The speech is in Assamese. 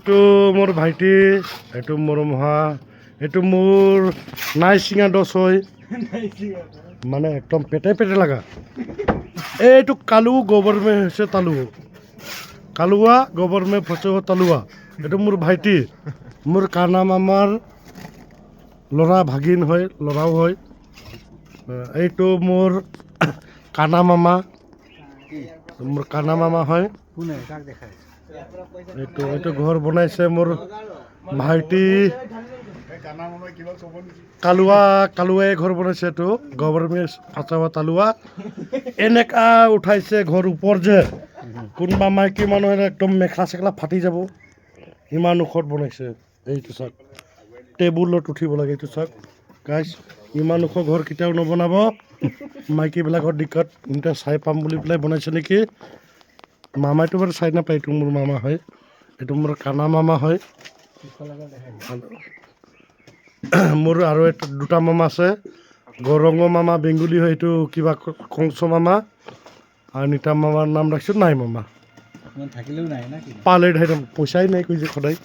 এইটো মোৰ ভাইটি, এইটো মোৰ মহা, এইটো মোৰ নাই চিঙা দছ হয় মানে একদম পেটে পেটে লাগা। এইটো কালু গোবৰ মে হৈছে তালু, কালুৱা গোবৰ মে ফচে তালুৱা। এইটো মোৰ ভাইটি, মোৰ কানা মামাৰ ল'ৰা ভাগিন হয়, ল'ৰাও হয়। এইটো মোৰ কানা মামা, মোৰ কানা মামা হয়। এইটো ঘৰ বনাইছে মোৰ ভাইটি কালুৱাই ঘৰ বনাইছে। এইটো গভৰ্ণমেণ্ট ফাচাৱা তালুৱা এনেকা উঠাইছে ঘৰ ওপৰ যে কোনোবা মাইকী মানুহে একদম মেখেলা চেখেলা ফাটি যাব, ইমান ওখত বনাইছে। এইটো চাওক, টেবুলত উঠিব লাগে। এইটো চাওক গাইছ, ইমান ওখ ঘৰ কেতিয়াও নবনাব, মাইকীবিলাকৰ দিকত ইহঁতে চাই পাম বুলি পেলাই বনাইছে নেকি। মামাইটো বাৰু চাই নাপায়, এইটো মোৰ মামা হয়, এইটো মোৰ কানা মামা হয়। মোৰ আৰু এটা দুটা মামা আছে, গৌৰঙ্গ মামা বেংগুলী হয়, এইটো কিবা কংস মামা, আৰু নিতা মামাৰ নাম ৰাখিছোঁ নাই মামা। থাকিলেও নাই না পালে পইচাই নাই কৈ যে সদায়।